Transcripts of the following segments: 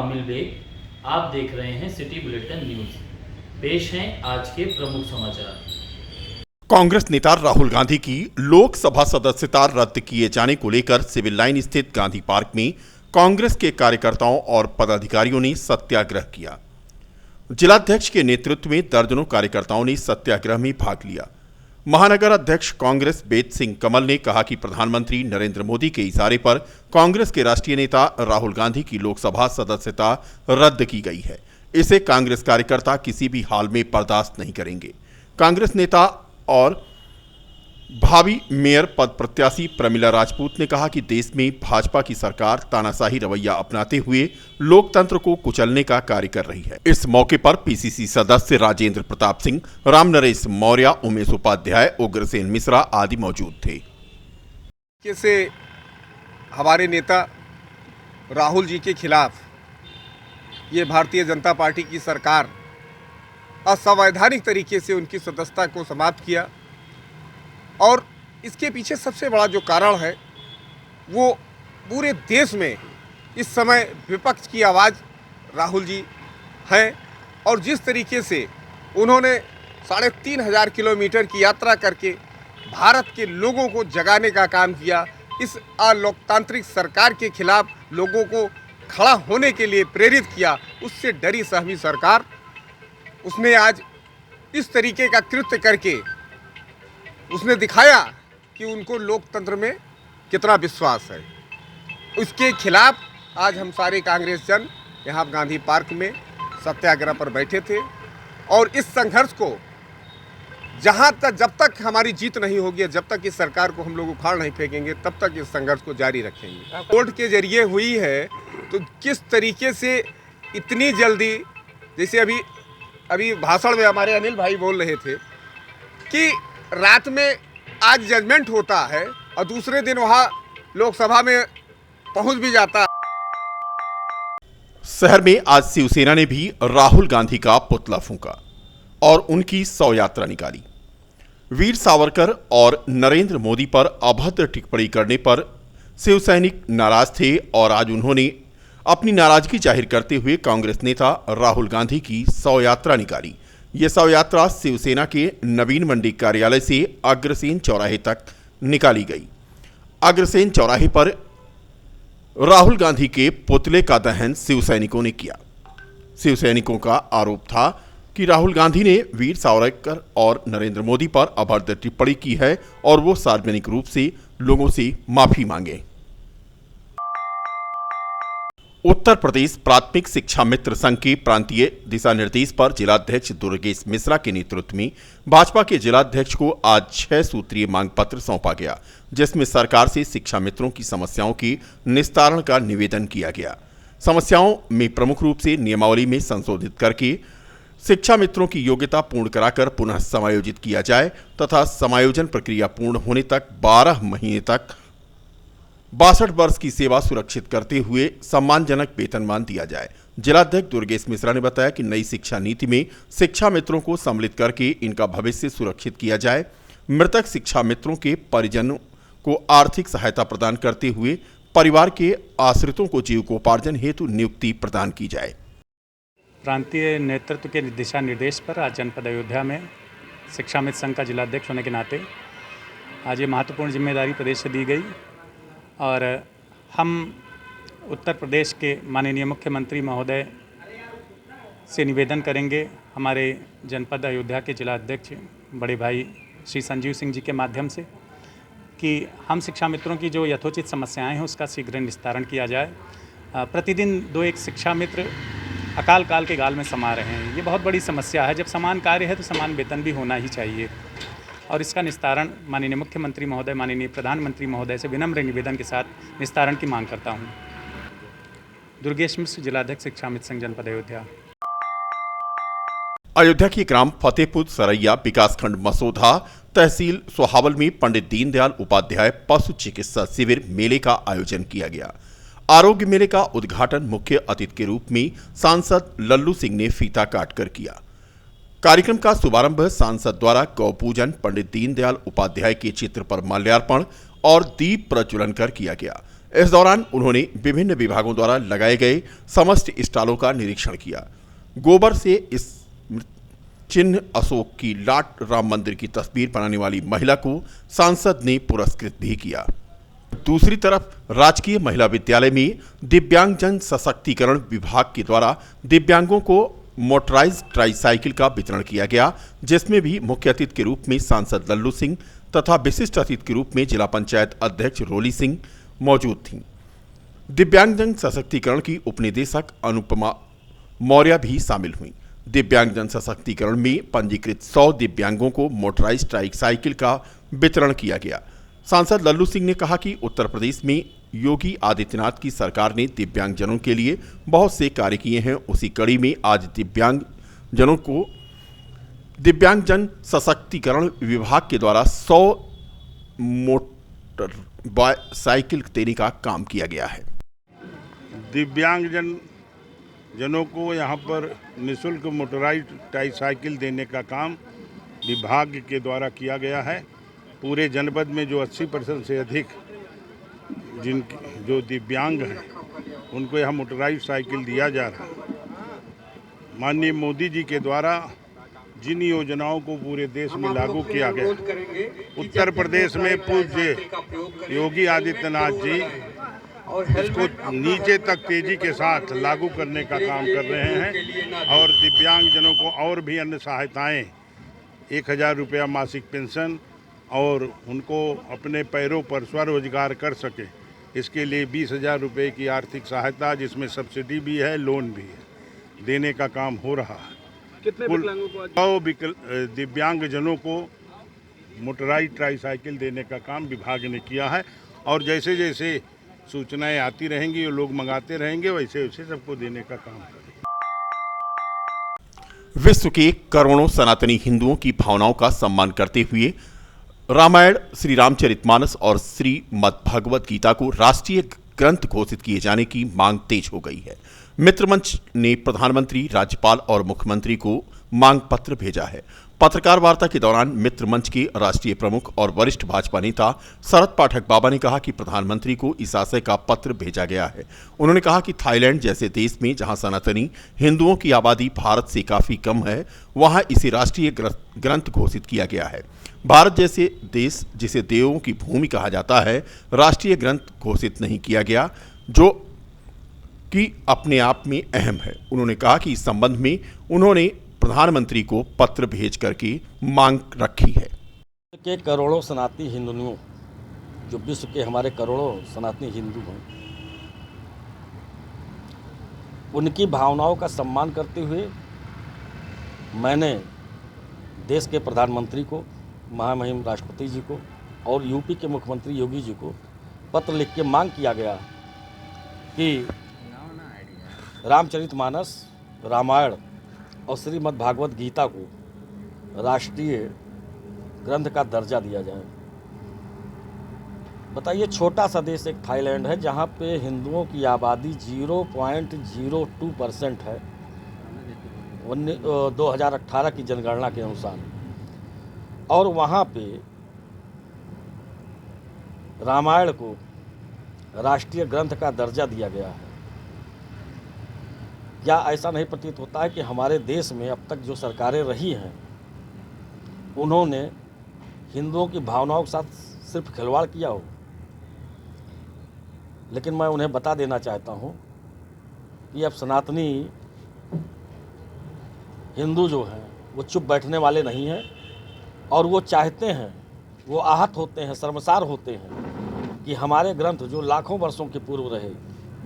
कामिल bag. आप देख रहे हैं सिटी बुलेटिन न्यूज। पेश हैं आज के प्रमुख समाचार। कांग्रेस नेता राहुल गांधी की लोकसभा सदस्यता रद्द किए जाने को लेकर सिविल लाइन स्थित गांधी पार्क में कांग्रेस के कार्यकर्ताओं और पदाधिकारियों ने सत्याग्रह किया। जिलाध्यक्ष के नेतृत्व में दर्जनों कार्यकर्ताओं ने सत्याग्रह में भाग लिया। महानगर अध्यक्ष कांग्रेस बेत सिंह कमल ने कहा कि प्रधानमंत्री नरेंद्र मोदी के इशारे पर कांग्रेस के राष्ट्रीय नेता राहुल गांधी की लोकसभा सदस्यता रद्द की गई है। इसे कांग्रेस कार्यकर्ता किसी भी हाल में बर्दाश्त नहीं करेंगे। कांग्रेस नेता और भावी मेयर पद प्रत्याशी प्रमिला राजपूत ने कहा कि देश में भाजपा की सरकार तानाशाही रवैया अपनाते हुए लोकतंत्र को कुचलने का कार्य कर रही है। इस मौके पर पीसीसी सदस्य राजेंद्र प्रताप सिंह, राम नरेश मौर्य, उमेश उपाध्याय, उग्रसेन मिश्रा आदि मौजूद थे। से हमारे नेता राहुल जी के खिलाफ ये भारतीय जनता पार्टी की सरकार असंवैधानिक तरीके से उनकी सदस्यता को समाप्त किया, और इसके पीछे सबसे बड़ा जो कारण है वो पूरे देश में इस समय विपक्ष की आवाज़ राहुल जी हैं। और जिस तरीके से उन्होंने 3,500 किलोमीटर की यात्रा करके भारत के लोगों को जगाने का काम किया, इस अलोकतांत्रिक सरकार के खिलाफ लोगों को खड़ा होने के लिए प्रेरित किया, उससे डरी सहमी सरकार उसने आज इस तरीके का कृत्य करके उसने दिखाया कि उनको लोकतंत्र में कितना विश्वास है। उसके खिलाफ आज हम सारे कांग्रेस जन यहाँ गांधी पार्क में सत्याग्रह पर बैठे थे, और इस संघर्ष को जब तक हमारी जीत नहीं होगी, जब तक इस सरकार को हम लोग उखाड़ नहीं फेंकेंगे, तब तक इस संघर्ष को जारी रखेंगे। कोर्ट के जरिए हुई है तो किस तरीके से इतनी जल्दी, जैसे अभी भाषण में हमारे अनिल भाई बोल रहे थे कि रात में आज जजमेंट होता है और दूसरे दिन वहां लोकसभा में पहुंच भी जाता है। शहर में आज शिवसेना ने भी राहुल गांधी का पुतला फूंका और उनकी शव यात्रा निकाली। वीर सावरकर और नरेंद्र मोदी पर अभद्र टिप्पणी करने पर शिव सैनिक नाराज थे, और आज उन्होंने अपनी नाराजगी जाहिर करते हुए कांग्रेस नेता राहुल गांधी की शव यात्रा निकाली। यह शव यात्रा शिवसेना के नवीन मंडी कार्यालय से अग्रसेन चौराहे तक निकाली गई। अग्रसेन चौराहे पर राहुल गांधी के पुतले का दहन शिव सैनिकों ने किया। शिव सैनिकों का आरोप था कि राहुल गांधी ने वीर सावरकर और नरेंद्र मोदी पर अभद्र टिप्पणी की है और वो सार्वजनिक रूप से लोगों से माफी मांगे। उत्तर प्रदेश प्राथमिक शिक्षा मित्र संघ के प्रांतीय दिशा निर्देश पर जिलाध्यक्ष दुर्गेश मिश्रा के नेतृत्व में भाजपा के जिलाध्यक्ष को आज 6 सूत्रीय मांग पत्र सौंपा गया, जिसमें सरकार से शिक्षा मित्रों की समस्याओं के निस्तारण का निवेदन किया गया। समस्याओं में प्रमुख रूप से नियमावली में संशोधित करके शिक्षा मित्रों की योग्यता पूर्ण कराकर पुनः समायोजित किया जाए तथा समायोजन प्रक्रिया पूर्ण होने तक 12 महीने तक 62 वर्ष की सेवा सुरक्षित करते हुए सम्मानजनक वेतनमान दिया जाए। जिलाध्यक्ष दुर्गेश मिश्रा ने बताया कि नई शिक्षा नीति में शिक्षा मित्रों को सम्मिलित करके इनका भविष्य सुरक्षित किया जाए। मृतक शिक्षा मित्रों के परिजनों को आर्थिक सहायता प्रदान करते हुए परिवार के आश्रितों को जीविकोपार्जन हेतु नियुक्ति प्रदान की जाए। प्रांतीय नेतृत्व के दिशा निर्देश पर आज जनपद अयोध्या में शिक्षा मित्र संघ का जिलाध्यक्ष होने के नाते आज ये महत्वपूर्ण जिम्मेदारी प्रदेश से दी गई, और हम उत्तर प्रदेश के माननीय मुख्यमंत्री महोदय से निवेदन करेंगे, हमारे जनपद अयोध्या के जिलाध्यक्ष बड़े भाई श्री संजीव सिंह जी के माध्यम से, कि हम शिक्षा मित्रों की जो यथोचित समस्याएं हैं उसका शीघ्र निस्तारण किया जाए। प्रतिदिन 2-1 शिक्षा मित्र अकाल काल के गाल में समा रहे हैं। ये बहुत बड़ी समस्या है। जब समान कार्य है तो समान वेतन भी होना ही चाहिए, और इसका निस्तारण माननीय मुख्यमंत्री महोदय, माननीय प्रधानमंत्री महोदय से विनम्र निवेदन के साथ निस्तारण की मांग करता हूं। दुर्गेश मिश्र, जिलाध्यक्ष शिक्षा मित्र संघ जनपद अयोध्या। अयोध्या के ग्राम फतेहपुर सरैया विकासखंड मसौधा तहसील सोहावल में पंडित दीनदयाल उपाध्याय पशु चिकित्सा शिविर मेले का आयोजन किया गया। आरोग्य मेले का उद्घाटन मुख्य अतिथि के रूप में सांसद लल्लू सिंह ने फीता काटकर किया। कार्यक्रम का शुभारंभ सांसद द्वारा गौ पूजन, पंडित दीनदयाल उपाध्याय के चित्र पर माल्यार्पण और दीप प्रज्वलन कर किया गया। इस दौरान उन्होंने विभिन्न विभागों द्वारा लगाए गए समस्त स्टॉलों का निरीक्षण किया। गोबर से इस चिन्ह अशोक की लाट राम मंदिर की तस्वीर बनाने वाली महिला को सांसद ने पुरस्कृत भी किया। दूसरी तरफ राजकीय महिला विद्यालय में दिव्यांगजन सशक्तिकरण विभाग के द्वारा दिव्यांगों को मोटराइज्ड ट्राईसाइकिल का वितरण किया गया, जिसमें भी मुख्य अतिथि के रूप में सांसद लल्लू सिंह तथा विशिष्ट अतिथि के रूप में जिला पंचायत अध्यक्ष रोली सिंह मौजूद थीं। दिव्यांगजन सशक्तिकरण की उपनिदेशक अनुपमा मौर्य भी शामिल हुई। दिव्यांगजन सशक्तिकरण में पंजीकृत 100 दिव्यांगों को मोटराइज्ड ट्राईसाइकिल का वितरण किया गया। सांसद लल्लू सिंह ने कहा कि उत्तर प्रदेश में योगी आदित्यनाथ की सरकार ने दिव्यांगजनों के लिए बहुत से कार्य किए हैं। उसी कड़ी में आज दिव्यांगजनों को दिव्यांगजन सशक्तिकरण विभाग के द्वारा 100 मोटर साइकिल देने का काम किया गया है। दिव्यांगजनों को यहाँ पर निःशुल्क मोटराइज्ड ट्राईसाइकिल देने का काम विभाग के द्वारा किया गया है। पूरे जनपद में जो 80% से अधिक जो दिव्यांग हैं उनको यहाँ मोटराइज्ड साइकिल दिया जा रहा है। माननीय मोदी जी के द्वारा जिन योजनाओं को पूरे देश में लागू किया गया, उत्तर प्रदेश में पूज्य योगी आदित्यनाथ जी इसको नीचे तक तेजी के साथ लागू करने का काम कर रहे हैं और दिव्यांगजनों को और भी अन्य सहायताएं 1000 रुपया मासिक पेंशन और उनको अपने पैरों पर स्वरोजगार कर सके, इसके लिए 20,000 रुपये की आर्थिक सहायता, जिसमें सब्सिडी भी है, लोन भी है, देने का काम हो रहा है। कितने विकलांगों को दिव्यांगजनों को मोटराइज्ड ट्राईसाइकिल देने का काम विभाग ने किया है और जैसे जैसे सूचनाएं आती रहेंगी और लोग मंगाते रहेंगे, वैसे वैसे सबको देने का काम करेंगे। विश्व के करोड़ों सनातनी हिंदुओं की भावनाओं का सम्मान करते हुए रामायण, श्री रामचरितमानस और श्रीमद् भगवत गीता को राष्ट्रीय ग्रंथ घोषित किए जाने की मांग तेज हो गई है। मित्र मंच ने प्रधानमंत्री, राज्यपाल और मुख्यमंत्री को मांग पत्र भेजा है। पत्रकार वार्ता के दौरान मित्र मंच के राष्ट्रीय प्रमुख और वरिष्ठ भाजपा नेता शरद पाठक बाबा ने कहा कि प्रधानमंत्री को इस आशय का पत्र भेजा गया है। उन्होंने कहा कि थाईलैंड जैसे देश में जहां सनातनी हिंदुओं की आबादी भारत से काफी कम है, वहां इसे राष्ट्रीय ग्रंथ घोषित किया गया है। भारत जैसे देश, जिसे देवों की भूमि कहा जाता है, राष्ट्रीय ग्रंथ घोषित नहीं किया गया, जो कि अपने आप में अहम है। उन्होंने कहा कि इस संबंध में उन्होंने प्रधानमंत्री को पत्र भेज करके मांग रखी है। के करोड़ों सनातनी हिंदुओं, जो विश्व के हमारे करोड़ों सनातनी हिंदू हैं, उनकी भावनाओं का सम्मान करते हुए मैंने देश के प्रधानमंत्री को, महामहिम राष्ट्रपति जी को और यूपी के मुख्यमंत्री योगी जी को पत्र लिख के मांग किया गया कि रामचरितमानस, रामायण और श्रीमद् भागवत गीता को राष्ट्रीय ग्रंथ का दर्जा दिया जाए। बताइए, छोटा सा देश एक थाईलैंड है जहाँ पे हिंदुओं की आबादी 0.02% है 2018 की जनगणना के अनुसार, और वहाँ पे रामायण को राष्ट्रीय ग्रंथ का दर्जा दिया गया है। क्या ऐसा नहीं प्रतीत होता है कि हमारे देश में अब तक जो सरकारें रही हैं, उन्होंने हिंदुओं की भावनाओं के साथ सिर्फ खिलवाड़ किया हो? लेकिन मैं उन्हें बता देना चाहता हूं कि अब सनातनी हिंदू जो हैं वो चुप बैठने वाले नहीं हैं, और वो चाहते हैं, वो आहत होते हैं, शर्मसार होते हैं कि हमारे ग्रंथ जो लाखों वर्षों के पूर्व रहे,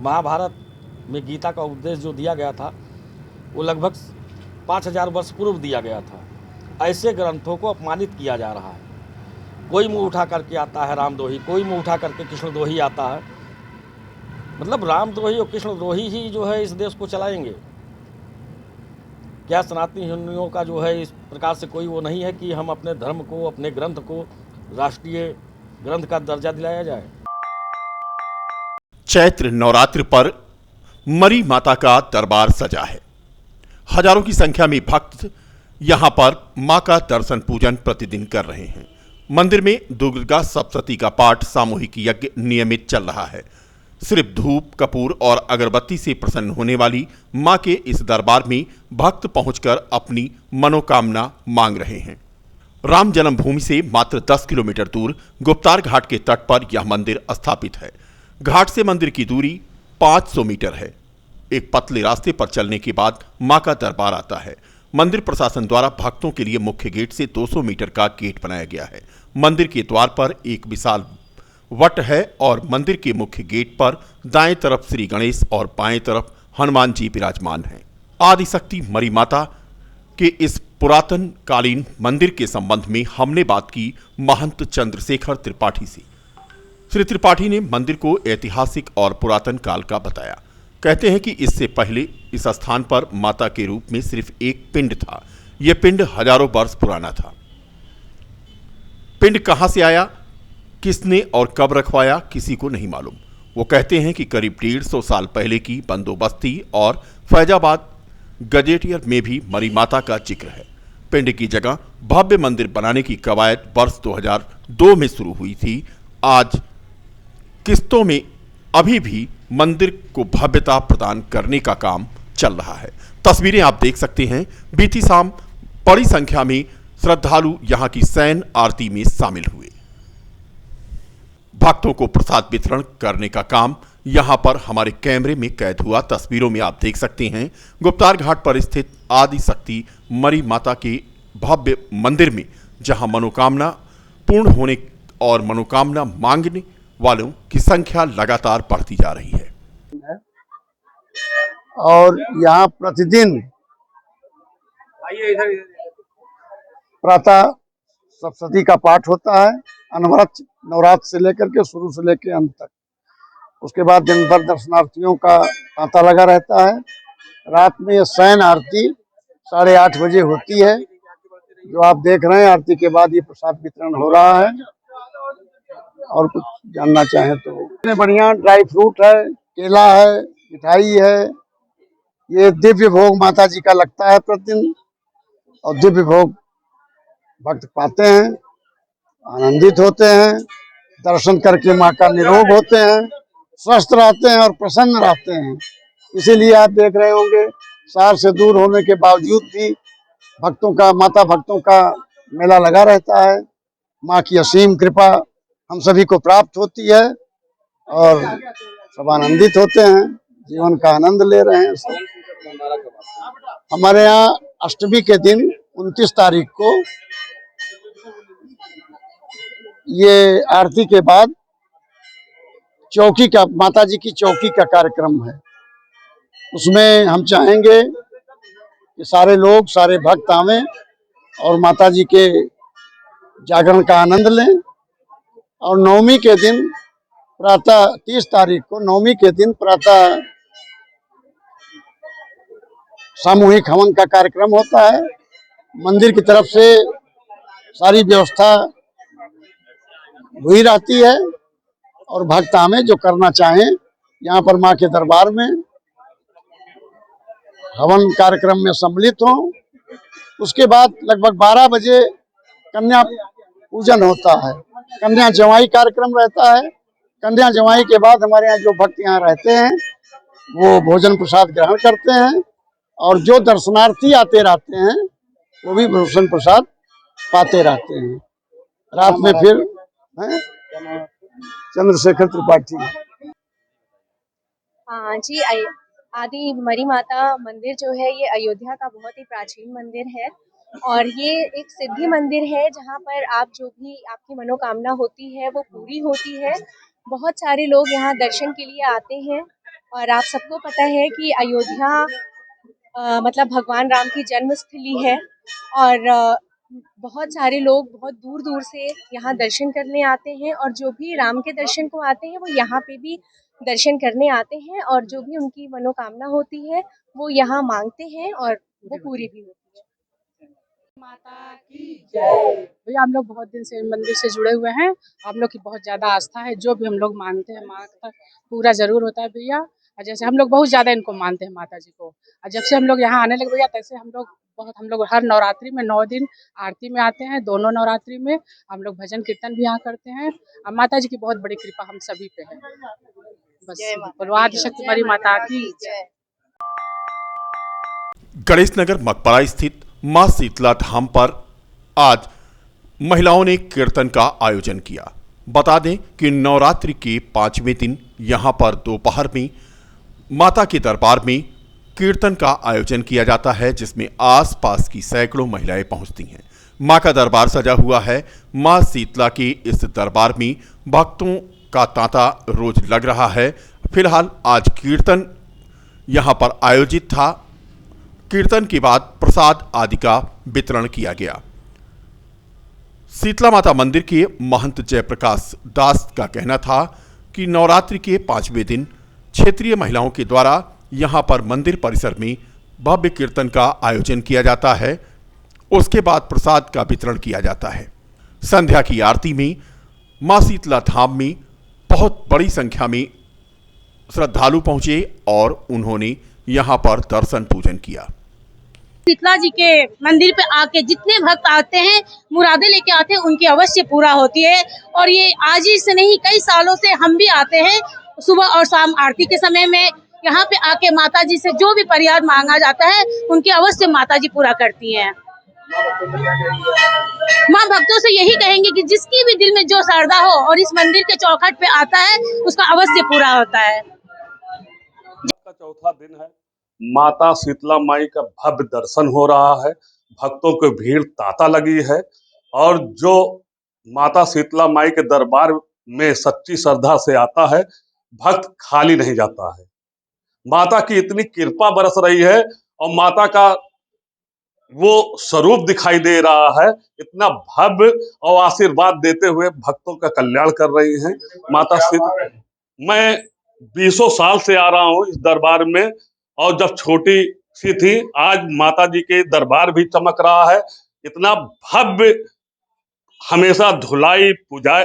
महाभारत में गीता का उपदेश जो दिया गया था वो लगभग 5000 वर्ष पूर्व दिया गया था, ऐसे ग्रंथों को अपमानित किया जा रहा है। कोई मुंह उठा करके आता है रामद्रोही, कोई मुंह उठा करके कृष्णद्रोही आता है। मतलब रामद्रोही और कृष्णद्रोही ही जो है इस देश को चलाएंगे। क्या सनातनी हिंदुओं का जो है इस प्रकार से कोई वो नहीं है कि हम अपने धर्म को, अपने ग्रंथ को राष्ट्रीय ग्रंथ का दर्जा दिलाया जाए? चैत्र नवरात्र पर मरी माता का दरबार सजा है। हजारों की संख्या में भक्त यहां पर मां का दर्शन पूजन प्रतिदिन कर रहे हैं। मंदिर में दुर्गा सप्तशती का पाठ, सामूहिक यज्ञ नियमित चल रहा है। सिर्फ धूप, कपूर और अगरबत्ती से प्रसन्न होने वाली मां के इस दरबार में भक्त पहुंचकर अपनी मनोकामना मांग रहे हैं। राम जन्मभूमि से मात्र 10 किलोमीटर दूर गुप्तार घाट के तट पर यह मंदिर स्थापित है। घाट से मंदिर की दूरी 500 मीटर है। एक पतले रास्ते पर चलने के बाद मां का दरबार आता है। मंदिर प्रशासन द्वारा भक्तों के लिए मुख्य गेट से 200 मीटर का गेट बनाया गया है। मंदिर के द्वार पर एक विशाल वट है और मंदिर के मुख्य गेट पर दाएं तरफ श्री गणेश और बाएं तरफ हनुमान जी विराजमान हैं। आदिशक्ति मरी माता के इस पुरातन कालीन मंदिर के संबंध में हमने बात की महंत चंद्रशेखर त्रिपाठी से। श्री त्रिपाठी ने मंदिर को ऐतिहासिक और पुरातन काल का बताया। कहते हैं कि इससे पहले इस स्थान पर माता के रूप में सिर्फ एक पिंड था। यह पिंड हजारों वर्ष पुराना था। पिंड कहां से आया, किसने और कब रखवाया, किसी को नहीं मालूम। वो कहते हैं कि करीब 150 साल पहले की बंदोबस्ती और फैजाबाद गजेटियर में भी मरी माता का जिक्र है। पिंड की जगह भव्य मंदिर बनाने की कवायद वर्ष 2002 में शुरू हुई थी। आज किस्तों में अभी भी मंदिर को भव्यता प्रदान करने का काम चल रहा है। तस्वीरें आप देख सकते हैं। बीती शाम बड़ी संख्या में श्रद्धालु यहां की शयन आरती में शामिल हुए। भक्तों को प्रसाद वितरण करने का काम यहां पर हमारे कैमरे में कैद हुआ। तस्वीरों में आप देख सकते हैं गुप्तार घाट पर स्थित आदिशक्ति मरी माता के भव्य मंदिर में, जहां मनोकामना पूर्ण होने और मनोकामना मांगने वालों की संख्या लगातार बढ़ती जा रही है। और यहाँ प्रतिदिन प्रातः सप्तशती का पाठ होता है। अनवरत नवरात्र से लेकर के शुरू से लेकर अंत तक। उसके बाद दिन भर दर्शनार्थियों का तांता लगा रहता है। रात में ये शयन आरती 8:30 बजे होती है, जो आप देख रहे हैं। आरती के बाद ये प्रसाद वितरण हो रहा है। और कुछ जानना चाहें तो इतने बढ़िया ड्राई फ्रूट है, केला है, मिठाई है। ये दिव्य भोग माता जी का लगता है प्रतिदिन, और दिव्य भोग भक्त पाते हैं, आनंदित होते हैं, दर्शन करके माँ का निरोग होते हैं, स्वस्थ रहते हैं और प्रसन्न रहते हैं। इसीलिए आप देख रहे होंगे शहर से दूर होने के बावजूद भी माता भक्तों का मेला लगा रहता है। माँ की असीम कृपा हम सभी को प्राप्त होती है और सब आनंदित होते हैं, जीवन का आनंद ले रहे हैं सब। हमारे यहाँ अष्टमी के दिन 29 तारीख को ये आरती के बाद चौकी का, माता जी की चौकी का कार्यक्रम है। उसमें हम चाहेंगे कि सारे लोग, सारे भक्त आवें और माता जी के जागरण का आनंद लें। और नवमी के दिन प्रातः 30 तारीख को नवमी के दिन प्रातः सामूहिक हवन का कार्यक्रम होता है। मंदिर की तरफ से सारी व्यवस्था हुई रहती है और भक्त आवें, जो करना चाहें यहाँ पर माँ के दरबार में हवन कार्यक्रम में सम्मिलित हों। उसके बाद लगभग 12 बजे कन्या पूजन होता है। कन्या जवाई कार्यक्रम रहता है। कन्या जवाई के बाद हमारे यहाँ जो भक्त यहाँ रहते हैं वो भोजन प्रसाद ग्रहण करते हैं, और जो दर्शनार्थी आते रहते हैं वो भी भोजन प्रसाद पाते रहते हैं। रात में फिर चंद्रशेखर त्रिपाठी। हाँ जी, आदि मरी माता मंदिर जो है ये अयोध्या का बहुत ही प्राचीन मंदिर है, और ये एक सिद्धि मंदिर है जहाँ पर आप जो भी आपकी मनोकामना होती है वो पूरी होती है। बहुत सारे लोग यहाँ दर्शन के लिए आते हैं, और आप सबको पता है कि अयोध्या मतलब भगवान राम की जन्मस्थली है, और बहुत सारे लोग बहुत दूर दूर से यहाँ दर्शन करने आते हैं, और जो भी राम के दर्शन को आते हैं वो यहाँ पे भी दर्शन करने आते हैं, और जो भी उनकी मनोकामना होती है वो यहाँ मांगते हैं और वो पूरी भी होती है। माता की जय। भैया हम लोग बहुत दिन से मंदिर से जुड़े हुए हैं। हम लोग की बहुत ज़्यादा आस्था है। जो भी हम लोग मांगते हैं माँ तक पूरा ज़रूर होता है भैया। और जैसे हम लोग बहुत ज़्यादा इनको मानते हैं माता जी को, और जब से हम लोग यहाँ आने लगे भैया तैसे हम लोग हर नवरात्रि में 9 दिन आरती में आते हैं। दोनों नवरात्रि में हम लोग भजन कीर्तन भी यहाँ करते हैं, और माता जी की बहुत बड़ी कृपा हम सभी पे है। बस बोलो आदिशक्ति मरी माता की जय। गणेश नगर मकबरा स्थित मां शीतला धाम पर आज महिलाओं ने कीर्तन का आयोजन किया। बता दें कि नवरात्रि के 5वें दिन यहां पर दोपहर में माता के दरबार में कीर्तन का आयोजन किया जाता है, जिसमें आसपास की सैकड़ों महिलाएं पहुंचती हैं। मां का दरबार सजा हुआ है। मां शीतला के इस दरबार में भक्तों का तांता रोज लग रहा है। फिलहाल आज कीर्तन यहां पर आयोजित था। कीर्तन के बाद प्रसाद आदि का वितरण किया गया। शीतला माता मंदिर के महंत जयप्रकाश दास का कहना था कि नवरात्रि के 5वें दिन क्षेत्रीय महिलाओं के द्वारा यहां पर मंदिर परिसर में भव्य कीर्तन का आयोजन किया जाता है। उसके बाद प्रसाद का वितरण किया जाता है। संध्या की आरती में मां शीतला धाम में बहुत बड़ी संख्या में श्रद्धालु पहुंचे और उन्होंने यहां पर दर्शन पूजन किया। शीतला जी के मंदिर पे आके जितने भक्त आते हैं, मुरादें लेके आते हैं, उनकी अवश्य पूरा होती है। और ये आज ही से नहीं, कई सालों से हम भी आते हैं सुबह और शाम आरती के समय में। यहाँ पे आके माता जी से जो भी फरियाद मांगा जाता है, उनकी अवश्य माता जी पूरा करती हैं। माँ भक्तों से यही कहेंगे कि जिसकी भी दिल में जो श्रद्धा हो और इस मंदिर के चौखट पे आता है, उसका अवश्य पूरा होता है। चौथा दिन है, माता शीतला माई का भव्य दर्शन हो रहा है। भक्तों की भीड़ तांता लगी है और जो माता शीतला माई के दरबार में सच्ची श्रद्धा से आता है, भक्त खाली नहीं जाता है। माता की इतनी कृपा बरस रही है और माता का वो स्वरूप दिखाई दे रहा है, इतना भव्य, और आशीर्वाद देते हुए भक्तों का कल्याण कर रही हैं माता शीतला। मैं 20 साल से आ रहा हूँ इस दरबार में, और जब छोटी सी थी, आज माता जी के दरबार भी चमक रहा है। इतना भव्य, हमेशा धुलाई पूजा